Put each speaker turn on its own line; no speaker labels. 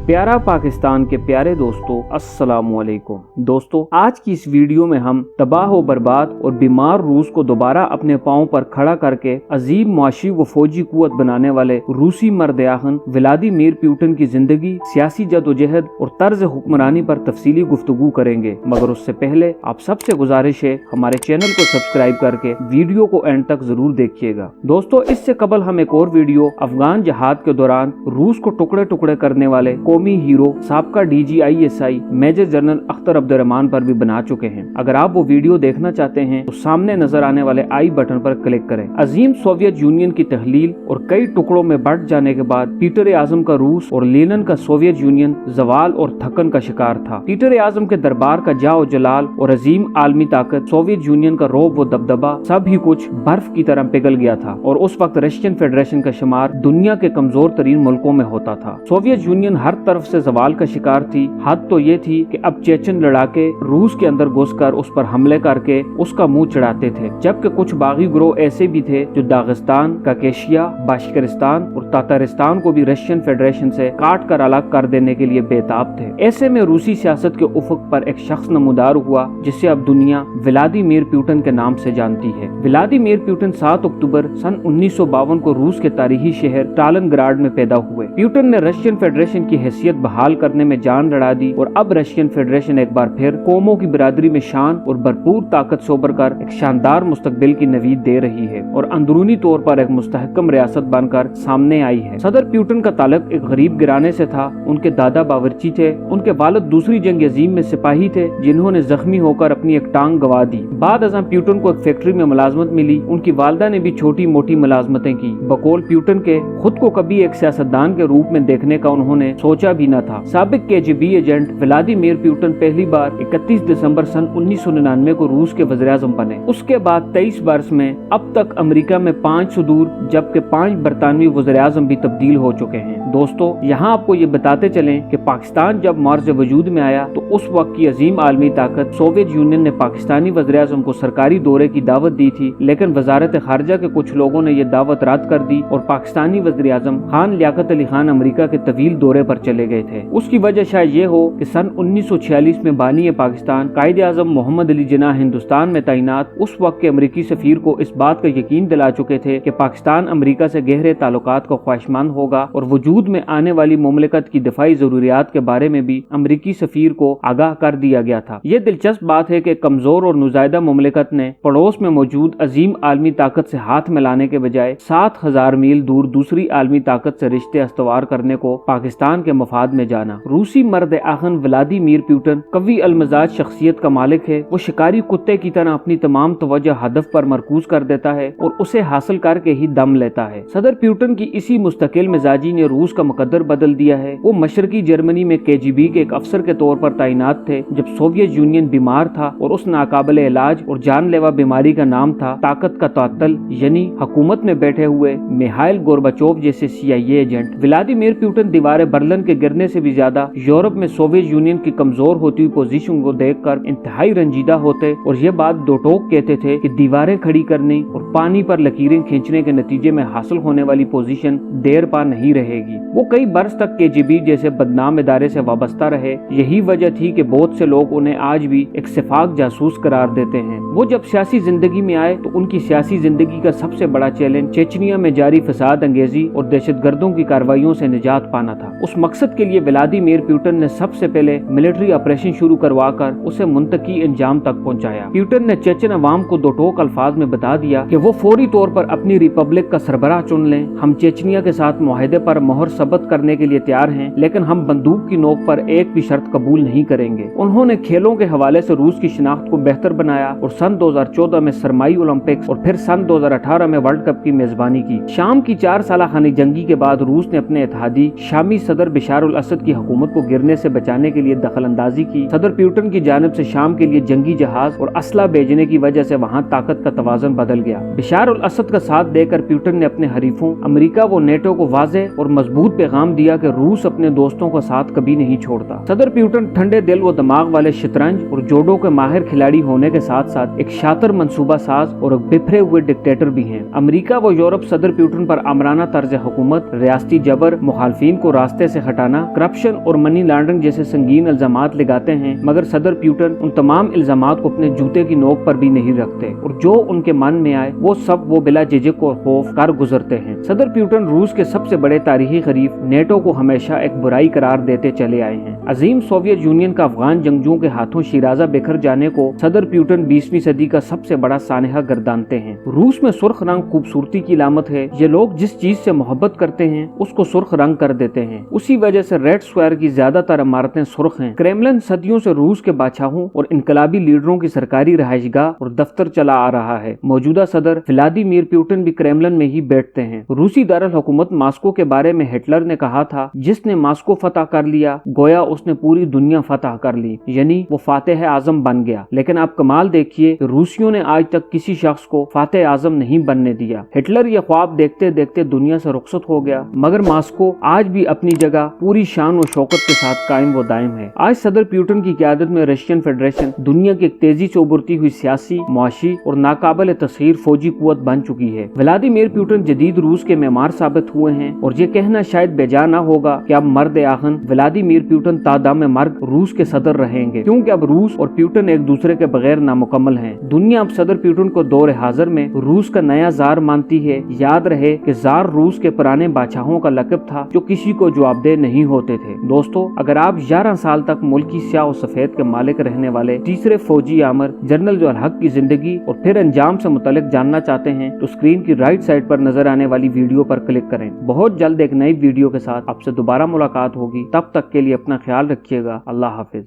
प्यारा पाकिस्तान के प्यारे दोस्तों, अस्सलामु अलैकुम। दोस्तों, आज की इस वीडियो में हम तबाह व बर्बाद और बीमार रूस को दोबारा अपने पांव पर खड़ा करके अजीम मुआशी व फौजी कुव्वत बनाने वाले रूसी मर्द-ए-आखन व्लादिमीर पुतिन की जिंदगी, सियासी जदोजहद और तर्ज हुक्मरानी पर तफसीली गुफ्तगू करेंगे। मगर उससे पहले आप सबसे गुजारिश है हमारे चैनल को सब्सक्राइब करके वीडियो को एंड तक जरूर देखिएगा। दोस्तों, इससे कबल हम एक और वीडियो अफगान जहाद के दौरान रूस को टुकड़े टुकड़े करने वाले कौमी हीरो साबका DGISI major general Akhtar Abdur Rahman पर भी बना चुके हैं। अगर आप वो वीडियो देखना चाहते हैं तो सामने नजर आने वाले आई बटन पर क्लिक करें। अजीम सोवियत यूनियन की तहलील और कई टुकड़ों में बंट जाने के बाद पीटर-ए-आज़म का रूस और लेनिन का सोवियत यूनियन जवाल और थकन का शिकार था। पीटर-ए-आज़म के दरबार का जाओ जलाल और अजीम आलमी ताकत, सोवियत यूनियन का रौब व दबदबा, सब ही कुछ बर्फ की तरह पिघल गया था और उस वक्त रशियन फेडरेशन का शुमार दुनिया के कमजोर तरीन मुल्कों में होता था। सोवियत यूनियन हर तरफ से जवाल का शिकार थी। हद तो ये थी कि अब चेचन लड़ाके रूस के अंदर घुसकर उस पर हमले करके उसका मुंह चढ़ाते थे, जबकि कुछ बागी ग्रोह ऐसे भी थे जो दागिस्तान, काकेशिया, बाशकिस्तान और तातारिस्तान को भी रशियन फेडरेशन से काट कर अलग कर देने के लिए बेताब थे। ऐसे में रूसी सियासत के उफक पर एक शख्स नमूदार हुआ जिसे अब दुनिया व्लादिमीर पुतिन के नाम से जानती है। व्लादिमीर पुतिन 7 अक्टूबर सन 1952 को रूस के तारीखी शहर स्टालिनग्राड में पैदा हुए। पुतिन ने रशियन फेडरेशन की हैसियत बहाल करने में जान लड़ा दी और अब रशियन फेडरेशन एक बार फिर कौमों की बिरादरी में शान और भरपूर ताकत सोबर कर एक शानदार मुस्तकबिल की नवीद दे रही है और अंदरूनी तौर पर एक मुस्तहकम रियासत बनकर सामने आई है। सदर पुतिन का ताल्लुक एक गरीब गिराने से था। उनके दादा बावर्ची थे। उनके वालिद दूसरी जंग अजीम में सिपाही थे जिन्होंने जख्मी होकर अपनी एक टांग गवा दी। बाद अज़ां पुतिन को एक फैक्ट्री में मुलाजमत मिली। उनकी वालदा ने भी छोटी मोटी मुलाजमतें की। बकौल पुतिन के खुद को कभी एक सियासतदान के रूप में देखने का उन्होंने सोचा भी न था। साबिक KGB एजेंट व्लादिमीर पुतिन पहली बार 31 दिसंबर सन 1999 को रूस के वज़ीर-ए-आज़म बने। उसके बाद 23 वर्ष में अब तक अमेरिका में 5 सदूर जबकि 5 बरतानवी वज़ीर-ए-आज़म भी तब्दील हो चुके हैं। दोस्तों, यहाँ आपको ये बताते चलें कि पाकिस्तान जब मार्ज वजूद में आया तो उस वक्त की अजीम आलमी ताकत सोवियत यूनियन ने पाकिस्तानी वज़ीर-ए-आज़म को सरकारी दौरे की दावत दी थी, लेकिन वजारत खारजा के कुछ लोगों ने ये दावत रद्द कर दी और पाकिस्तानी वज़ीर-ए-आज़म खान लियाकत अली खान अमेरिका के तवील दौरे पर चले गए थे। उसकी वजह शायद ये हो कि सन 1946 में बानी पाकिस्तान कायद-ए-आज़म मोहम्मद अली जिन्नाह हिंदुस्तान में तैनात उस वक्त के अमरीकी सफीर को इस बात का यकीन दिला चुके थे कि पाकिस्तान अमरीका से गहरे ताल्लुकात का ख्वाहिशमंद होगा और वजूद में आने वाली मुमलिकत की दिफाई जरूरियात के बारे में भी अमरीकी सफीर को आगाह कर दिया गया था। ये दिलचस्प बात है कि कमजोर और नुज़ायदा मुमलिकत ने पड़ोस में मौजूद अजीम आलमी ताकत से हाथ मिलाने के बजाय 7000 मील दूर दूसरी आलमी ताकत से रिश्ते अस्तवार करने को पाकिस्तान के मफाद में जाना। रूसी मर्द-ए-आखन व्लादिमीर पुतिन कवी अलमजाज शख्सियत का मालिक है। वो शिकारी कुत्ते की तरह अपनी तमाम तवज्जो हदफ पर मरकूज कर देता है और उसे हासिल करके ही दम लेता है। सदर पुतिन की इसी मुस्तकिल मिजाजी ने रूस का मुकद्दर बदल दिया है। वो मशरकी जर्मनी में KGB के एक अफसर के तौर पर तैनात थे जब सोवियत यूनियन बीमार था और उस नाकाबिले इलाज और जानलेवा बीमारी का नाम था ताकत का तातल, यानी हुकूमत में बैठे हुए मिहाइल गोर्बाचोव जैसे CIA एजेंट। व्लादिमीर पुतिन दीवार बर्लिन के गिरने से भी ज्यादा यूरोप में सोवियत यूनियन की कमजोर होती हुई पोजीशन को देखकर इंतहाई रंजीदा होते और ये बात दो टोक कहते थे कि दीवारें खड़ी करने और पानी पर लकीरें खींचने के नतीजे में हासिल होने वाली पोजीशन देर पा नहीं रहेगी। वो कई बरस तक KGB जैसे बदनाम इदारे से वाबस्ता रहे। यही वजह थी कि बहुत से लोग उन्हें आज भी एक सिफाक जासूस करार देते हैं। वो जब सियासी जिंदगी में आए तो उनकी सियासी जिंदगी का सबसे बड़ा चैलेंज चेचनिया में जारी फसाद अंगेजी और दहशतगर्दों की कार्रवाइयों से निजात पाना था। उस मकसद के लिए व्लादिमीर पुतिन ने सबसे पहले मिलिट्री ऑपरेशन शुरू करवाकर उसे मुंतकी अंजाम तक पहुंचाया। पुतिन ने चेचन अवाम को दो टोक अल्फाज में बता दिया कि वो फौरी तौर पर अपनी रिपब्लिक का सरबराह चुन लें। हम चेचनिया के साथ मुआहदे पर मोहर सबत करने के लिए तैयार हैं, लेकिन हम बंदूक की नोक पर एक भी शर्त कबूल नहीं करेंगे। उन्होंने खेलों के हवाले से रूस की शिनाख्त को बेहतर बनाया और सन 2014 में सरमाई ओलंपिक्स और फिर सन 2018 में वर्ल्ड कप की मेजबानी की। शाम की 4 साल खानी जंगी के बाद रूस ने अपने इत्तेहादी शामी सदर बशार उल असद की हुकूमत को गिरने से बचाने के लिए दखल अंदाजी की। सदर पुतिन की जानिब से शाम के लिए जंगी जहाज और असला भेजने की वजह से वहाँ ताकत का तवाज़ुन बदल गया। बशार उल असद का साथ देकर पुतिन ने अपने हरीफों अमेरिका व नेटो को वाज़ेह और मजबूत पैगाम दिया कि रूस अपने दोस्तों का साथ कभी नहीं छोड़ता। सदर पुतिन ठंडे दिल व दिमाग वाले शतरंज और जोडो के माहिर खिलाड़ी होने के साथ साथ एक शातिर मंसूबा साज और एक बिखरे हुए डिक्टेटर भी हैं। अमेरिका व यूरोप सदर प्यूटन पर आमराना तर्ज हुकूमत, रियासती जबर, मुखालफिन को रास्ते से हटाना, करप्शन और मनी लॉन्ड्रिंग जैसे संगीन इल्जामात लगाते हैं, मगर सदर प्यूटन उन तमाम इल्जामात को अपने जूते की नोक पर भी नहीं रखते और जो उनके मन में आए वो सब वो बिला झिझक और खौफ कर गुजरते हैं। सदर प्यूटन रूस के सबसे बड़े तारीखी खरीफ नेटो को हमेशा एक बुराई करार देते चले आए हैं। अजीम सोवियत यूनियन का अफगान जंगजुओं के हाथों शिराजा बिखर जाने को सदर प्यूटन 20वीं सदी का सबसे बड़ा सानहा गर्दानते हैं। रूस में सुर्ख रंग खूबसूरती की लामत है। ये लोग जिस चीज से मोहब्बत करते हैं उसको सुर्ख रंग कर देते हैं। उसी वजह से रेड स्क्वायर की ज्यादातर इमारतें सुर्ख हैं। क्रेमलिन सदियों से रूस के बादशाहों और इनकलाबी लीडरों की सरकारी रहायशगाह और दफ्तर चला आ रहा है। मौजूदा सदर व्लादिमीर पुतिन भी क्रेमलिन में ही बैठते हैं। रूसी दारुल हुकूमत मास्को के बारे में हिटलर ने कहा था, जिसने मास्को फतह कर लिया गोया उसने पूरी दुनिया फतह कर ली, यानी वो फातेह आजम बन गया। लेकिन आप कमाल देखिए, रूसियों ने आज तक किसी शख्स को फातेह आजम नहीं बनने दिया। हिटलर ये ख्वाब देखते देखते दुनिया से रुखसत हो गया, मगर मास्को आज भी अपनी जगह पूरी शान और शौकत के साथ कायम व दायम है। आज सदर पुतिन की क़यादत में रशियन फेडरेशन दुनिया की एक तेजी से उभरती हुई सियासी, मुआशी और नाकाबिल तस्खीर फौजी कुव्वत बन चुकी है। व्लादिमीर पुतिन जदीद रूस के मेमार साबित हुए हैं और ये कहना शायद बेजा न होगा कि अब मर्द आखन व्लादिमीर पुतिन तादाम मर्ग रूस के सदर रहेंगे, क्योंकि अब रूस और पुतिन एक दूसरे के बगैर नामुकम्मल हैं। दुनिया अब सदर पुतिन को दौर हाजिर में रूस का नया जार मानती है। याद रहे कि जार रूस के पुराने बादशाहों का लक़ब था जो किसी को जवाबदेह नहीं होते थे। दोस्तों, अगर आप 11 साल तक मुल्क की स्याह और सफेद के मालिक रहने वाले तीसरे फौजी आमर जनरल ज़ोअल हक की जिंदगी और फिर अंजाम से मुतल्लिक जानना चाहते हैं तो स्क्रीन की राइट साइड पर नजर आने वाली वीडियो पर क्लिक करें। बहुत जल्द एक नई वीडियो के साथ आपसे दोबारा मुलाकात होगी। तब तक के लिए अपना ख्याल रखिएगा। अल्लाह हाफिज।